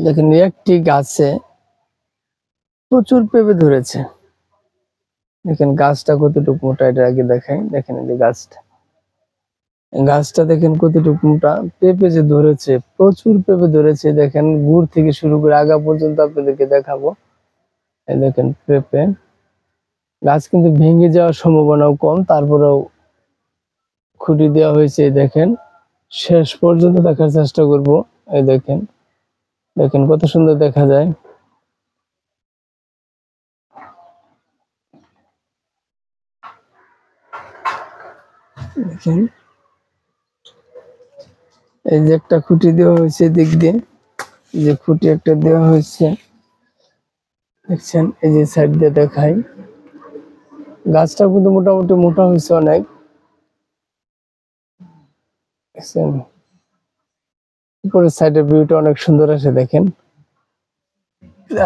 দেখেন একটি গাছে প্রচুর পেঁপে ধরেছে। দেখেন গাছটা কতটুকু মোটা, এটা আগে দেখাই। দেখেন এই যে গাছটা দেখেন কতটুকু মোটা। পেঁপে যে ধরেছে, প্রচুর পেঁপে ধরেছে। দেখেন গুড় থেকে শুরু করে আগা পর্যন্ত আপনাদেরকে দেখাবো। এই দেখেন পেঁপে গাছ কিন্তু ভেঙে যাওয়ার সম্ভাবনাও কম, তারপরেও খুঁটি দেওয়া হয়েছে। দেখেন শেষ পর্যন্ত দেখার চেষ্টা করব। এই দেখেন, দেখেন কত সুন্দর দেখা যায়। দেখেন এই যে একটা খুঁটি দেওয়া হয়েছে দিক দিয়ে, যে খুঁটি একটা দেওয়া হয়েছে দেখছেন। এই যে সাইড দিয়ে দেখাই, গাছটা কিন্তু মোটামুটি মোটা হয়েছে অনেক। দেখছেন উপরের সাইডের ভিউটা অনেক সুন্দর আছে। দেখেন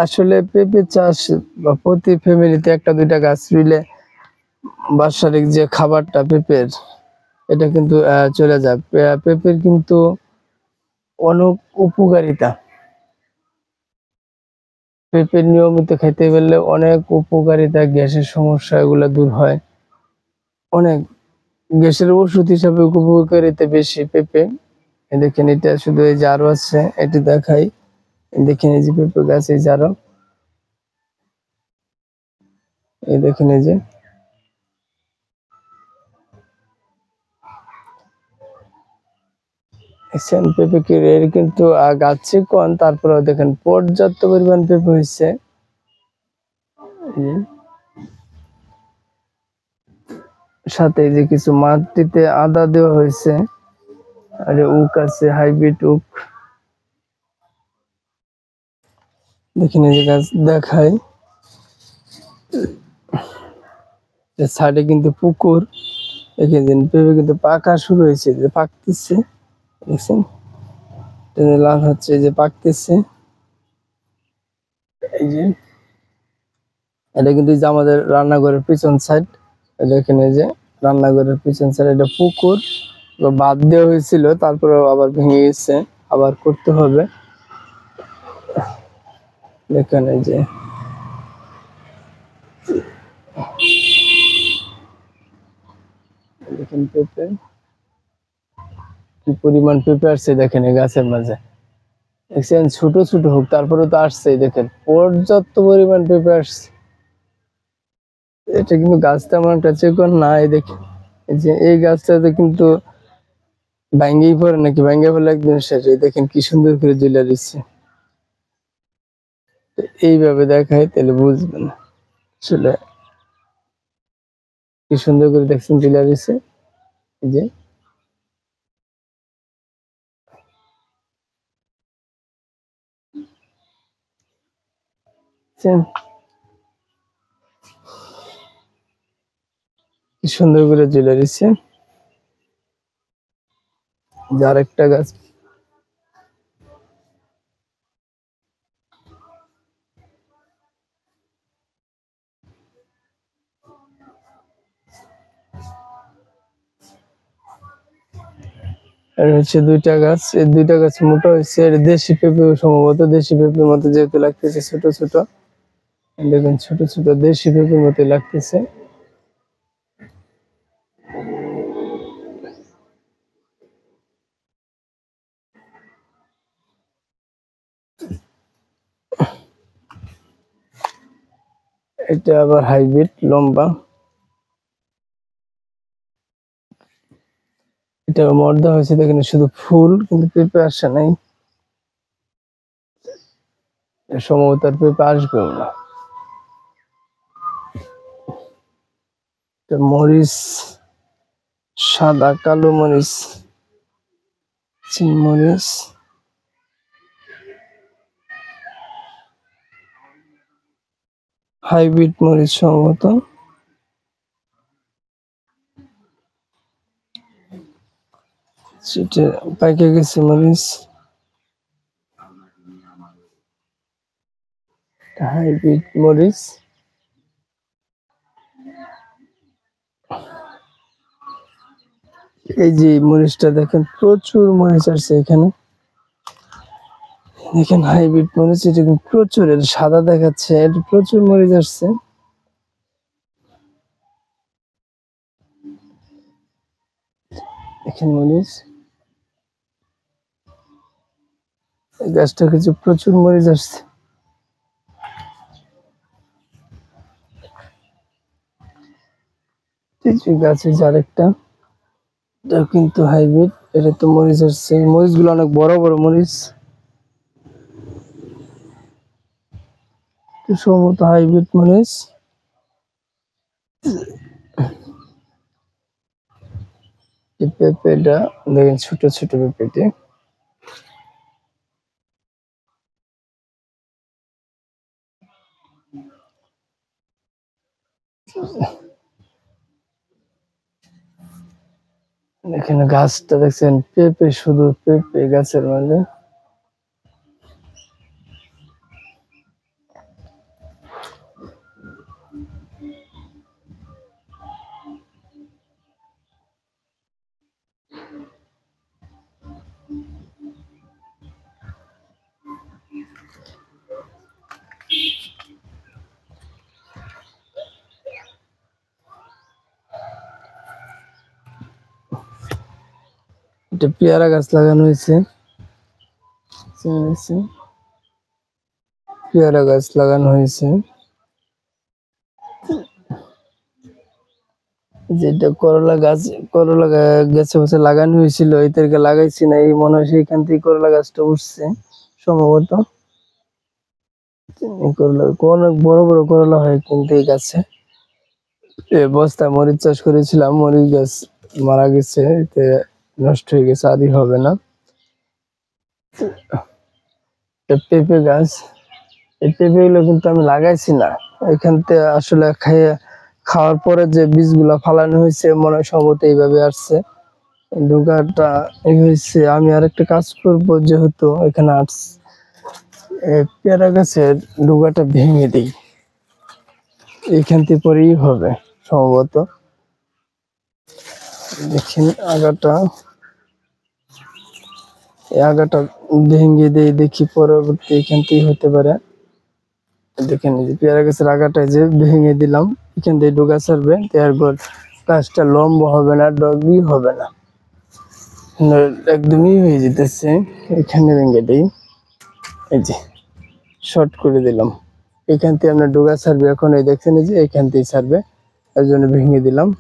আসলে পেঁপে চাষ বা প্রতি ফ্যামিলিতে একটা দুইটা গাছ রইলে বাৎসরিক যে খাবারটা পেঁপের, এটা কিন্তু চলে যায়। পেঁপের কিন্তু অনেক উপকারিতা। পেঁপে নিয়মিত খেতে পারলে অনেক উপকারিতা, গ্যাসের সমস্যা এগুলো দূর হয়। অনেক গ্যাসের ওষুধ হিসাবে উপকারিতা বেশি পেঁপে। দেখেন এটা শুধু এই যে আরো আছে, এটি দেখাই। দেখেন এই যে পেঁপে গাছ, এই যে আরো, এই দেখেন এই যে পেঁপে কিন্তু গাছ চিকন, তারপরে দেখেন পর্যাপ্ত পরিমাণ পেঁপে হয়েছে। সাথে যে কিছু মাটিতে আদা দেওয়া হয়েছে, আর উক আছে, হাইব্রিড উক। দেখেন এই যে গাছ দেখাই, সাইডে কিন্তু পুকুর। দেখেন পেঁপে কিন্তু পাকা শুরু হয়েছে, যে পাকতেছে। দেখছেন লাল হচ্ছে, যে পাকতেছে। এই যে এটা কিন্তু যে আমাদের রান্নাঘরের পিছন সাইড। দেখেন এই যে রান্নাঘরের পিছন সাইড, এটা পুকুর বাদ দেওয়া হয়েছিল, তারপরে আবার ভেঙে গেছে, আবার করতে হবে। দেখেন এই যে দেখেন পেঁপে কি পরিমাণ পেঁপে আসছে। দেখেন এই গাছের মাঝে, দেখছেন ছোট ছোট হোক তারপরে তো আসছে। দেখেন পর্যাপ্ত পরিমাণ পেঁপে আসছে। এটা কিন্তু গাছটা আমার একটা চিকন না। এই দেখেন এই যে এই গাছটাতে কিন্তু ভাঙ্গেই পড়ে নাকি, ভাঙ্গে পড়লে একদম শেষ। এই দেখেন কি সুন্দর করে ঝুলে দিচ্ছে। এইভাবে দেখায় তাহলে বুঝবেন আসলে কি সুন্দর করে দেখছেন ঝুলে দিচ্ছে। এই যে কি সুন্দর করে ঝুলে দিচ্ছে। যার একটা গাছ আর হচ্ছে দুইটা গাছ, এই দুইটা গাছ মোটা হয়েছে। আর দেশি পেঁপে, সম্ভবত দেশি পেঁপের মতো যেহেতু লাগতেছে, ছোট ছোট। দেখুন ছোট ছোট দেশি পেঁপের মতো লাগতেছে। এটা আবার হাইব্রিড লম্বা, এটা মর্দা হয়েছে। দেখেন শুধু ফুল, কিন্তু পেঁপে আসে নাই, সম্ভবত আর পেঁপে আসবেও না। মরিচ, সাদা কালো মরিচ, মরিচ, হাইব্রিড মরিচ সম্ভবত। সেটা পাইকে গেছে মরিচ, হাইব্রিড মরিচ। এই যে মরিচটা দেখেন প্রচুর মরিচ আসছে এখানে। দেখেন হাইব্রিড মরিচ, এটা প্রচুর, এটা সাদা দেখাচ্ছে, এটা প্রচুর মরিচ আসছে। দেখেন মরিচ, এই গাছটা কিছু প্রচুর মরিচ আসছে। গাছে যার একটা, এটা কিন্তু হাইব্রিড, এটা তো মরিচ আসছে, মরিচ গুলো অনেক বড় বড় মরিচ, সম্ভবত হাইব্রিড মরিচ। এই পেঁপেটা দেখেন, ছোট ছোট পেঁপেটি। এখানে গাছটা দেখছেন, পেঁপে, শুধু পেঁপে গাছের মধ্যে। এটা পেয়ারা গাছ লাগানো হয়েছে, পেয়ারা গাছ লাগানো হয়েছে। যেটা করলা গাছ, করলা গাছে বছর লাগানো হয়েছিল, এদেরকে লাগাইছি না, এই মনে হয় সেইখান থেকে করলা গাছটা উঠছে সম্ভবত। এই করলা অনেক বড় বড় করলা হয় কিন্তু এই গাছে। বস্তায় মরিচ চাষ করেছিলাম, মরিচ গাছ মারা গেছে, এতে নষ্ট হয়ে গেছে, আরই হবে না। পেঁপে গাছ, এই পেঁপে গুলো কিন্তু আমি লাগাইছি না, এখান থেকে আসলে খাওয়ার পরে যে বীজগুলা ফালানো হয়েছে, মনে হয় সম্ভবত এইভাবে আসছে। ডুগাটা এই হয়েছে, আমি আরেকটা কাজ করব, যেহেতু এখানে আসছে, পেয়ারা গাছের ডুগাটা ভেঙে দিই, এইখান থেকে পরেই হবে সম্ভবত। দেখেন আগাটা, এই আগাটা ভেঙে দিয়ে দেখি পরবর্তী এখান থেকে হতে পারে। দেখেন এই যে পেয়ারা গাছের আগাটা যে ভেঙে দিলাম, এখান থেকে ডুগা ছাড়বে, তারপর গাছটা লম্বা হবে না, ডগি হবে না, একদমই হয়ে যেতেছে। এখানে ভেঙে দিই, এই যে শর্ট করে দিলাম, এখান থেকে আমরা ডুগা ছাড়বে, এখন এই দেখছেন এই যে এখান থেকে ছাড়বে, এর জন্য ভেঙে দিলাম।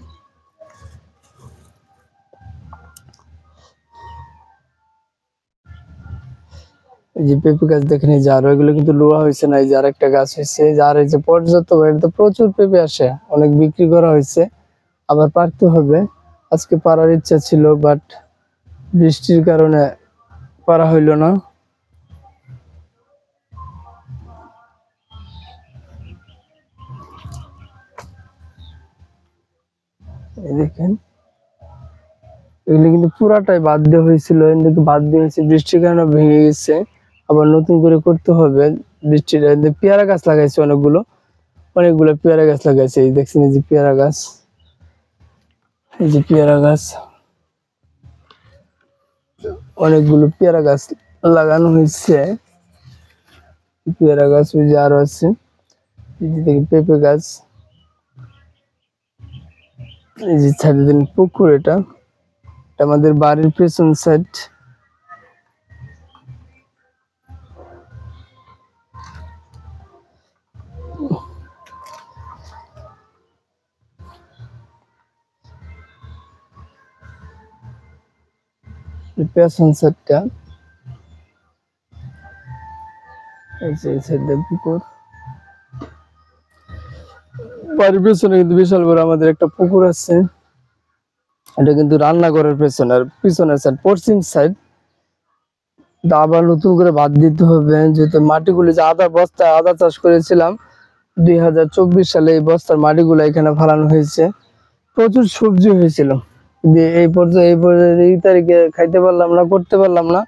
এই যে পেঁপে গাছ দেখেন, এই যে আরো এগুলো কিন্তু লোয়া হয়েছে না, এই যে আরেকটা গাছ হয়েছে, যার এই যে পর্যাপ্ত, তো প্রচুর পেঁপে আসে, অনেক বিক্রি করা হয়েছে, আবার পারতে হবে। আজকে পারার ইচ্ছা ছিল, বাট বৃষ্টির কারণে পারা হইল না। এই দেখেন এগুলো কিন্তু পুরাটাই বাদ দেওয়া হয়েছিল, কিন্তু বাদ দেওয়া হয়েছে, বৃষ্টির কারণে ভেঙে গেছে, আবার নতুন করে করতে হবে। বৃষ্টির পেয়ারা গাছ লাগাইছে অনেকগুলো, অনেকগুলো পেয়ারা গাছ লাগাইছে, এই দেখছেন এই যে পেয়ারা গাছ, এই যে পেয়ারা গাছ, অনেকগুলো পেয়ারা গাছ লাগানো হয়েছে। পেয়ারা গাছ ওই যে আরো আছে, পেঁপে গাছ, এই যে ছাড়ে দিন পুকুর, এটা আমাদের বাড়ির পেছন সাইড। পেছন সাইডটা, এই যে এই সাইডটা পুকুর, বাড়ির পেছনে কিন্তু বিশাল বড় আমাদের একটা পুকুর আছে, এটা কিন্তু রান্নাঘরের পেছনে, আর পিছনের সাইড পশ্চিম সাইড। আবার নতুন করে বাদ দিতে হবে, যেহেতু মাটিগুলি, যে বস্তায় আদা চাষ করেছিলাম 2024 সালে, এই বস্তার মাটিগুলো এখানে ফালানো হয়েছে, প্রচুর সবজি হয়েছিল, এই তারিখে খাইতে পারলাম না, করতে পারলাম না,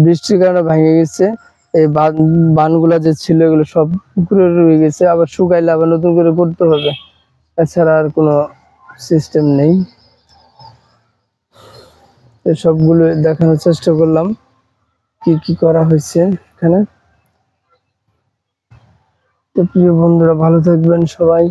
বৃষ্টির কারণে ভেঙে গেছে। এই বানগুলা যে ছিল এগুলো সব পুকুরে রয়ে গেছে, আবার শুকাইলে আবার নতুন করে করতে হবে, এছাড়া আর কোনো সিস্টেম নেই। সবগুলো দেখানোর চেষ্টা করলাম। কি কি করা হয়েছে এখানে। তো প্রিয় বন্ধুরা, ভালো থাকবেন সবাই।